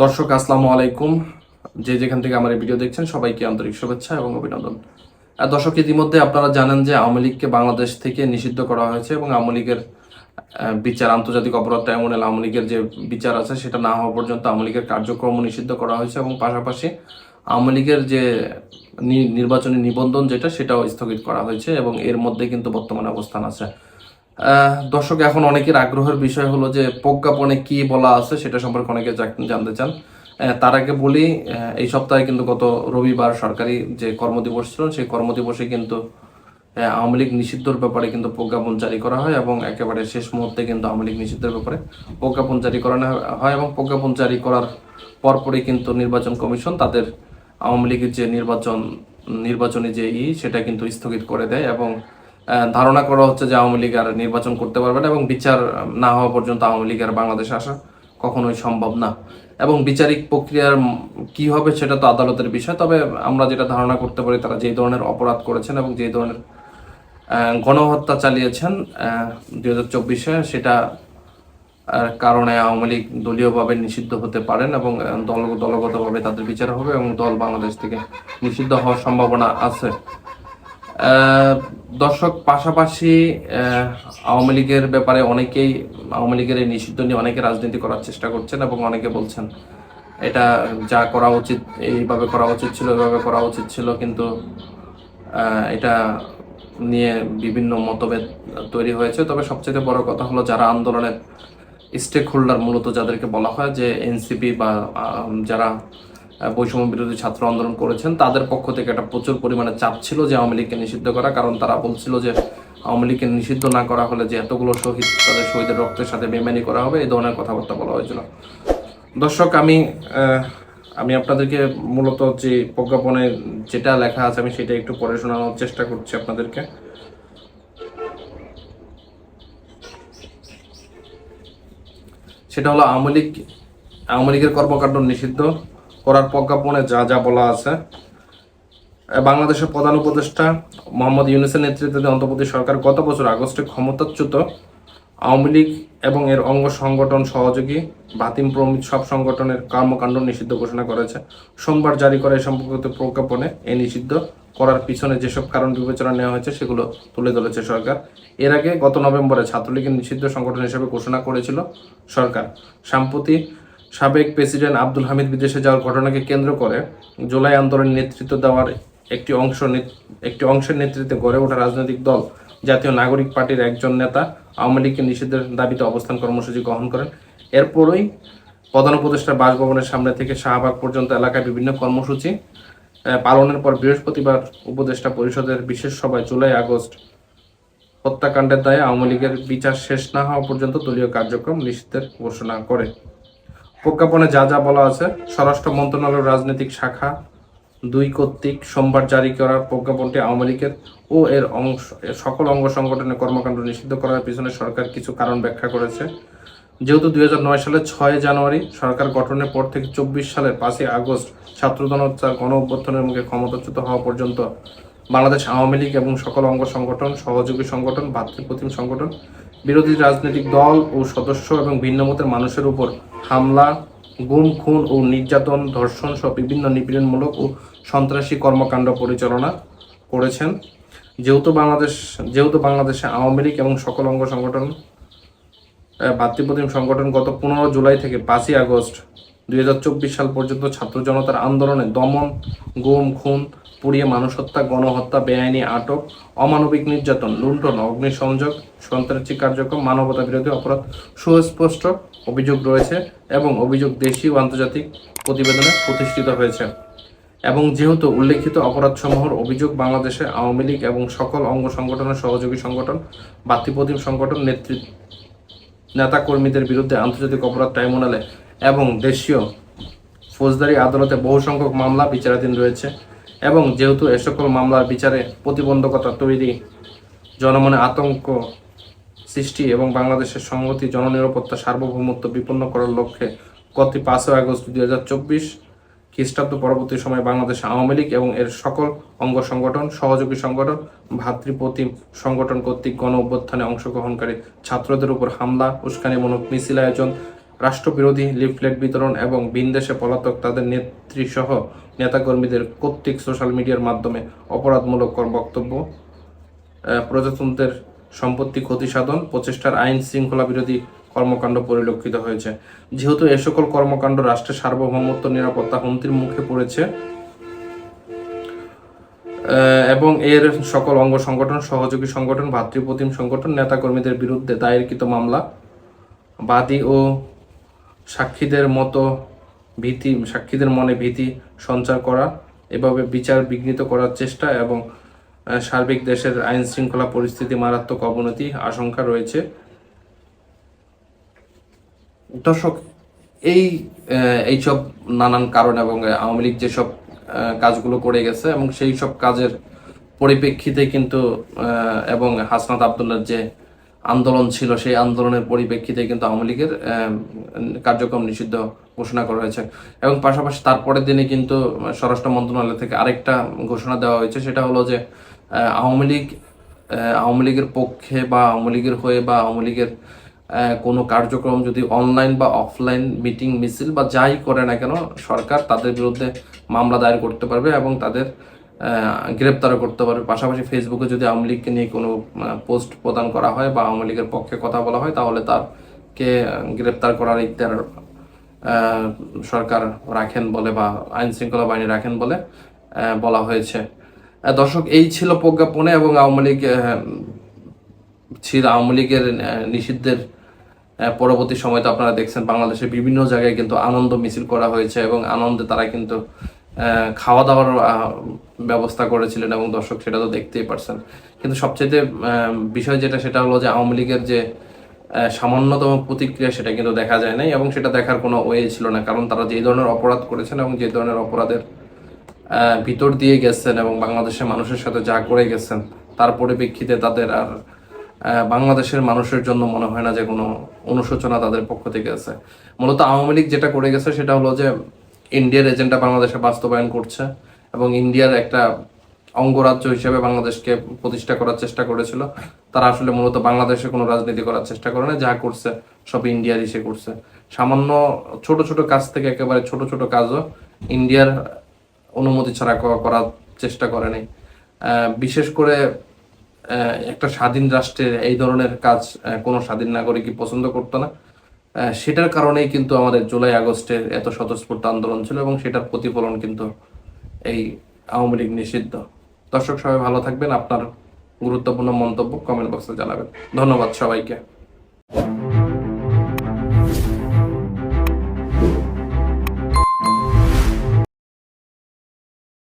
দর্শক আসসালামু আলাইকুম। যে যেখান থেকে আমার এই ভিডিও দেখছেন সবাইকে আন্তরিক শুভেচ্ছা এবং অভিনন্দন। দর্শক, ইতিমধ্যে আপনারা জানেন যে আওয়ামী লীগকে বাংলাদেশ থেকে নিষিদ্ধ করা হয়েছে এবং আওয়ামী লীগের বিচার, আন্তর্জাতিক অপরাধ ট্রাইব্যুনাল আওয়ামী লীগের যে বিচার আছে সেটা না হওয়া পর্যন্ত আওয়ামী লীগের কার্যক্রম নিষিদ্ধ করা হয়েছে এবং পাশাপাশি আওয়ামী লীগের যে নির্বাচনী নিবন্ধন যেটা সেটাও স্থগিত করা হয়েছে এবং এর মধ্যে কিন্তু বর্তমানে অবস্থান আছে। দর্শক, এখন অনেকের আগ্রহের বিষয় হলো যে প্রজ্ঞাপনে কি বলা আছে সেটা সম্পর্কে অনেকে জানতে চান। তার আগে বলি, এই সপ্তাহে কিন্তু গত রবিবার সরকারি যে কর্মদিবস ছিল সেই কর্মদিবসে কিন্তু আওয়ামী লীগ নিষিদ্ধর ব্যাপারে কিন্তু প্রজ্ঞাপন জারি করা হয় এবং একেবারে শেষ মুহূর্তে কিন্তু আওয়ামী লীগ নিষিদ্ধের ব্যাপারে প্রজ্ঞাপন জারি করানো হয় এবং প্রজ্ঞাপন জারি করার পরপরই কিন্তু নির্বাচন কমিশন তাদের আওয়ামী লীগের যে নির্বাচনী যে সেটা কিন্তু স্থগিত করে দেয় এবং ধারণা করা হচ্ছে যে আওয়ামী লীগ আর নির্বাচন করতে পারবে না এবং বিচার না হওয়া পর্যন্ত আওয়ামী লীগ আর বাংলাদেশে আসা কখনোই সম্ভব না এবং বিচারিক প্রক্রিয়ার কি হবে সেটা তো আদালতের বিষয়। তবে আমরা যেটা ধারণা করতে পারি, তারা যে ধরনের অপরাধ করেছেন এবং যে ধরনের গণহত্যা চালিয়েছেন 2024-এ, সেটা কারণে আওয়ামী লীগ দলীয়ভাবে নিষিদ্ধ হতে পারেন এবং দলগতভাবে তাদের বিচার হবে এবং দল বাংলাদেশ থেকে নিষিদ্ধ হওয়ার সম্ভাবনা আছে। দর্শক, পাশাপাশি আওয়ামী লীগের ব্যাপারে অনেকেই আওয়ামী লীগের এই নিষিদ্ধ নিয়ে অনেকে রাজনীতি করার চেষ্টা করছেন এবং অনেকে বলছেন এটা যা করা উচিত এইভাবে করা উচিত ছিল, এভাবে করা উচিত ছিল, কিন্তু এটা নিয়ে বিভিন্ন মতভেদ তৈরি হয়েছে। তবে সবচেয়ে বড় কথা হলো যারা আন্দোলনের স্টেক হোল্ডার, মূলত যাদেরকে বলা হয় যে এনসিপি বা যারা বৈষম্য বিরোধী ছাত্র আন্দোলন করেছেন, তাদের পক্ষ থেকে একটা প্রচুর পরিমাণে চাপ ছিল যে আওয়ামী লীগকে নিষিদ্ধ করা, কারণ তারা বলছিল যে আওয়ামী লীগকে নিষিদ্ধ না করা হলে যে এতগুলো শহীদ, তাদের শহীদের রক্তের সাথে বেমানি করা হবে, এই ধরনের কথাবার্তা বলা হয়েছিল। দর্শক, আমি আপনাদেরকে মূলত যে প্রজ্ঞাপনে যেটা লেখা আছে আমি সেটা একটু পড়ে শোনানোর চেষ্টা করছি আপনাদেরকে। সেটা হলো আওয়ামী লীগের কর্মকাণ্ড নিষিদ্ধ করার প্রজ্ঞাপনে যা যা বলা আছে। বাংলাদেশের প্রধান উপদেষ্টা মোহাম্মদ ইউনূসের নেতৃত্বে অন্তর্বর্তী সরকার গত বছর আগস্টে ক্ষমতাচ্যুত আওয়ামী লীগ এবং এর অঙ্গ সংগঠন, সহযোগী, বাতিম প্রমিত সব সংগঠনের কর্মকাণ্ড নিষিদ্ধ ঘোষণা করেছে। সোমবার জারি করা এই সম্পর্কিত প্রজ্ঞাপনে এই নিষিদ্ধ করার পিছনে যেসব কারণ বিবেচনা নেওয়া হয়েছে সেগুলো তুলে ধরেছে সরকার। এর আগে গত নভেম্বরে ছাত্রলীগের নিষিদ্ধ সংগঠন হিসেবে ঘোষণা করেছিল সরকার। সম্প্রতি সাবেক প্রেসিডেন্ট আব্দুল হামিদ বিদেশে যাওয়ার ঘটনাকে কেন্দ্র করে জুলাই আন্দোলনের নেতৃত্ব দেওয়ার একটি অংশের নেতৃত্বে গড়ে ওঠা রাজনৈতিক দল জাতীয় নাগরিক পার্টির একজন নেতা আওয়ামী লীগকে নিষিদ্ধের দাবিতে অবস্থান কর্মসূচি গ্রহণ করেন। এরপরই প্রধান উপদেষ্টার বাসভবনের সামনে থেকে শাহবাগ পর্যন্ত এলাকায় বিভিন্ন কর্মসূচি পালনের পর বৃহস্পতিবার উপদেষ্টা পরিষদের বিশেষ সভায় জুলাই-আগস্ট হত্যাকাণ্ডের দায়ে আওয়ামী লীগের বিচার শেষ না হওয়া পর্যন্ত দলীয় কার্যক্রম নিষিদ্ধের ঘোষণা করে। প্রজ্ঞাপনে যা যা বলা আছে, স্বরাষ্ট্র মন্ত্রণালয়ের রাজনৈতিক শাখা 2 কর্তৃক সোমবার জারি করা প্রজ্ঞাপনটি আওয়ামী লীগের ও এর সকল অঙ্গ সংগঠনের কর্মকাণ্ড নিষিদ্ধ করার পিছনে সরকার কিছু কারণ ব্যাখ্যা করেছে। যেহেতু 2009 সালের 6 জানুয়ারি সরকার গঠনের পর থেকে 24 সালের 5 আগস্ট ছাত্র জনতার গণ অভ্যুত্থানের মুখে ক্ষমতাচ্যুত হওয়া পর্যন্ত বাংলাদেশ আওয়ামী লীগ এবং সকল অঙ্গ সংগঠন, সহযোগী সংগঠন, ভাতৃপ্রতিম সংগঠন, বিরোধী রাজনৈতিক দল ও সদস্য এবং ভিন্ন মতের মানুষের উপর হামলা, গুম, খুন ও নির্যাতন, ধর্ষণ সহ বিভিন্ন নিপীড়নমূলক ও সন্ত্রাসী কর্মকাণ্ড পরিচালনা করেছেন। যেহেতু বাংলাদেশে আওয়ামী লীগ এবং সকল অঙ্গ সংগঠন, ভাতৃপ্রতিম সংগঠন গত 15 জুলাই থেকে 5 আগস্ট 2024 সাল পর্যন্ত ছাত্র জনতার আন্দোলনে দমন, গুম, খুন, পুড়িয়ে মানুষ হত্যা, গণহত্যা, বেআইনি আটক, অমানবিক নির্যাতন, লুণ্ঠন, অগ্নিসংযোগ, সন্ত্রাসী কার্যক্রম, মানবতা বিরোধী অপরাধ সুস্পষ্ট অভিযোগ রয়েছে এবং অভিযোগ দেশীয় ও আন্তর্জাতিক প্রতিবেদনে প্রতিষ্ঠিত হয়েছে। এবং যেহেতু উল্লেখিত অপরাধসমূহের অভিযোগ বাংলাদেশে আওয়ামী লীগ এবং সকল অঙ্গ সংগঠনের সহযোগী সংগঠন, ভাতৃপ্রতিম সংগঠন, নেতাকর্মীদের বিরুদ্ধে আন্তর্জাতিক অপরাধ ট্রাইব্যুনালে এবং দেশীয় ফৌজদারি আদালতে বহু সংখ্যক মামলা বিচারাধীন রয়েছে এবং যেহেতু এ সকল মামলার বিচারে প্রতিবন্ধকতা তৈরি, জনমনে আতঙ্ক সৃষ্টি এবং বাংলাদেশের সংহতি, জননিরাপত্তা, সার্বভৌমত্ব বিপন্ন করার লক্ষ্যে গত 5 আগস্ট 2024 খ্রিস্টাব্দ পরবর্তী সময়ে বাংলাদেশ আওয়ামী লীগ এবং এর সকল অঙ্গ সংগঠন, সহযোগী সংগঠন, ভাতৃপ্রতিম সংগঠন কর্তৃক গণ অভ্যুত্থানে অংশগ্রহণকারী ছাত্রদের উপর হামলা, উস্কানিমূলক মিছিল আয়োজন, রাষ্ট্রবিরোধী লিফলেট বিতরণ এবং ভিনদেশে পলাতক তাদের নেত্রীসহ নেতাকর্মীদের কর্তৃক সোশ্যাল মিডিয়ার মাধ্যমে অপরাধমূলক বক্তব্য, প্রজাতন্ত্রের সম্পত্তি ক্ষতি সাধন প্রচেষ্টার আইন শৃঙ্খলা বিরোধী কর্মকাণ্ড পরিলক্ষিত হয়েছে। যেহেতু এ সকল কর্মকাণ্ড রাষ্ট্রের সার্বভৌমত্ব নিরাপত্তা হুমকির মুখে পড়েছে এবং এর সকল অঙ্গ সংগঠন, সহযোগী সংগঠন, ভাতৃপ্রতিম সংগঠন, নেতাকর্মীদের বিরুদ্ধে দায়েরকৃত মামলা, বাদী ও সাক্ষীদের মনে ভীতি সঞ্চার করা, এভাবে বিচার বিঘ্নিত করার চেষ্টা এবং সার্বিক দেশের আইন শৃঙ্খলা পরিস্থিতি মারাত্মক অবনতি আশঙ্কা রয়েছে। দর্শক, এইসব নানান কারণ এবং আওয়ামী লীগ যেসব কাজগুলো করে গেছে এবং সেই সব কাজের পরিপ্রেক্ষিতে কিন্তু এবং হাসনাত আব্দুল্লাহর যে আন্দোলন ছিল সেই আন্দোলনের পরিপ্রেক্ষিতে কিন্তু আওয়ামী লীগের কার্যক্রম নিষিদ্ধ ঘোষণা করা হয়েছে এবং পাশাপাশি তারপরের দিনে কিন্তু স্বরাষ্ট্র মন্ত্রণালয় থেকে আরেকটা ঘোষণা দেওয়া হয়েছে, সেটা হলো যে আওয়ামী লীগের পক্ষে বা আওয়ামী লীগের হয়ে বা আওয়ামী লীগের কোনো কার্যক্রম যদি অনলাইন বা অফলাইন মিটিং মিছিল বা যাই করে না কেন, সরকার তাদের বিরুদ্ধে মামলা দায়ের করতে পারবে এবং তাদের গ্রেপ্তারও করতে পারবে। পাশাপাশি ফেসবুকে যদি আওয়ামী লীগকে নিয়ে কোনো পোস্ট প্রদান করা হয় বা আওয়ামী লীগের পক্ষে কথা বলা হয় তাহলে তাকে গ্রেপ্তার করার ইখতিয়ার সরকার রাখেন বলে বা আইন শৃঙ্খলা বাহিনী রাখেন বলে বলা হয়েছে। দর্শক, এই ছিল প্রজ্ঞাপনে এবং আওয়ামী লীগের নিষিদ্ধের পরবর্তী সময় তো আপনারা দেখছেন বাংলাদেশের বিভিন্ন জায়গায় কিন্তু আনন্দ মিছিল করা হয়েছে এবং আনন্দে তারা কিন্তু খাওয়া দাওয়ার ব্যবস্থা করেছিলেন এবং দর্শক সেটা তো দেখতেই পারছেন। কিন্তু সবচেয়ে বিষয় যেটা, সেটা হলো যে আওয়ামী লীগের যে সামান্যতম প্রতিক্রিয়া সেটা কিন্তু দেখা যায় নাই এবং সেটা দেখার কোনো ওয়ে ছিল না, কারণ তারা যে ধরনের অপরাধ করেছেন এবং যে ধরনের অপরাধের ভিতর দিয়ে গেছেন এবং বাংলাদেশের মানুষের সাথে যা করে গেছেন তার পরিপ্রেক্ষিতে তাদের আর বাংলাদেশের মানুষের জন্য মনে হয় না যে কোনো অনুশোচনা তাদের পক্ষ থেকে আছে। মূলত আওয়ামী লীগ যেটা করে গেছে সেটা হলো যে ইন্ডিয়ার এজেন্ডা বাংলাদেশে বাস্তবায়ন করছে এবং ইন্ডিয়ার একটা অঙ্গরাজ্য হিসেবে বাংলাদেশকে প্রতিষ্ঠা করার চেষ্টা করেছিল। তারা আসলে মূলত বাংলাদেশে কোনো রাজনীতি করার চেষ্টা করে না, যা করছে সব ইন্ডিয়ার ইসে করছে। সামান্য ছোট ছোট কাজ থেকে একেবারে ছোট ছোট কাজও ইন্ডিয়ার অনুমতি ছাড়া করার চেষ্টা করে নাই। বিশেষ করে একটা স্বাধীন রাষ্ট্রের এই ধরনের কাজ কোনো স্বাধীন নাগরিকই পছন্দ করতো না। সেটার কারণেই কিন্তু আমাদের জুলাই আগস্টের এত স্বতঃস্ফূর্ত আন্দোলন ছিল এবং সেটার প্রতিফলন কিন্তু এই আওয়ামী লীগ নিষিদ্ধ। দর্শক, সবাই ভালো থাকবেন। আপনার গুরুত্বপূর্ণ মন্তব্য কমেন্ট বক্সে জানাবেন। ধন্যবাদ সবাইকে।